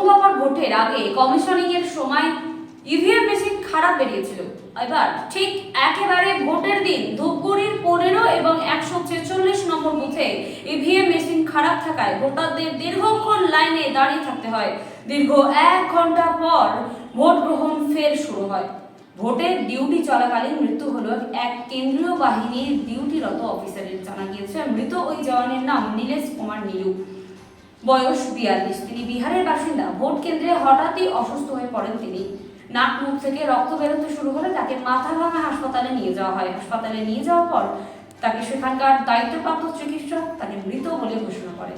দফার ভোটের আগে কমিশনিং এর সময় ইভিএম মেশিন খারাপ বেরিয়েছিল। এবার ঠিক একেবারে ভোটের দিন ধূপগুড়ির 15 এবং 146 নম্বর বুথে ইভিএম মেশিন খারাপ থাকায় ভোটারদের দীর্ঘক্ষণ লাইনে দাঁড়িয়ে থাকতে হয়। দীর্ঘ 1 ঘন্টা পর ভোট গ্রহণ ফের শুরু হয়। ভোটের ডিউটি চলাকালীন মৃত্যু হলো এক কেন্দ্রীয় বাহিনীর ডিউটিরত অফিসারের। জানা গিয়েছে মৃত ওই জওয়ানের নাম নীলেশ কুমার নীলু, বয়স 42। তিনি বিহারের বাসিন্দা। ভোট কেন্দ্রে হঠাৎই অসুস্থ হয়ে পড়েন তিনি। নাক মুখ থেকে রক্ত বেরোতে শুরু হলে তাকে মাথাভাঙা হাসপাতালে নিয়ে যাওয়া হয়। হাসপাতালে নিয়ে যাওয়ার পর তাকে সেখানকার দায়িত্বপ্রাপ্ত চিকিৎসক তাকে মৃত বলে ঘোষণা করে।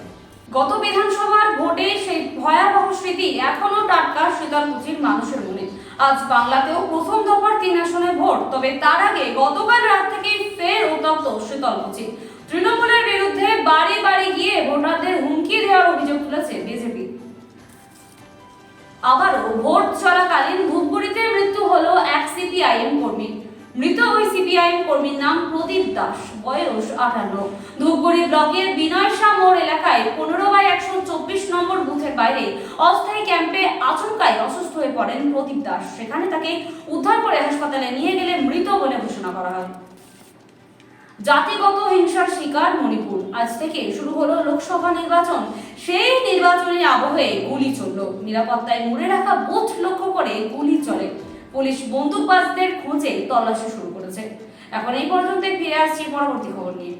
গত বিধানসভার ভোটে সেই ভয়াবহ স্মৃতি এখনো টাটকা শীতলকুচির মানুষের মনে। আজ বাংলাতেও প্রথম দফার 3 আসনে ভোট, তবে তার আগে গতকাল রাত থেকে ফের উত্তপ্ত শীতলকুচি। তৃণমূলের বিরুদ্ধে বাড়ি বাড়ি গিয়ে ভোটারদের হুমকি দেওয়ার অভিযোগ তুলেছে বিজেপি। আবারও ভোট চলাকালীন ধূপগুড়িতে মৃত্যু হলো এক সিপিআইএম কর্মী। মৃত ওই সিপিআইএম কর্মীর নাম প্রদীপ দাস, বয়স 58। ধূপগুড়ি ব্লকের বিনয়সা মোড় এলাকায় 15/124 নম্বর বুথের বাইরে অস্থায়ী ক্যাম্পে আচমকাই অসুস্থ হয়ে পড়েন প্রদীপ দাস। সেখানে তাকে উদ্ধার করে হাসপাতালে নিয়ে গেলে মৃত বলে ঘোষণা করা হয়। জাতিগত হিংসার শিকার মণিপুর। আজ থেকে শুরু হলো লোকসভা নির্বাচন। সেই নির্বাচনী আবহে গুলি চলল। নিরাপত্তায় মুড়ে রাখা বুথ লক্ষ্য করে গুলি চলে। পুলিশ বন্দুকবাজদের খোঁজে তল্লাশি শুরু করেছে। এখন এই পর্যন্ত ফিরে আসছি পরবর্তী খবর নিয়ে।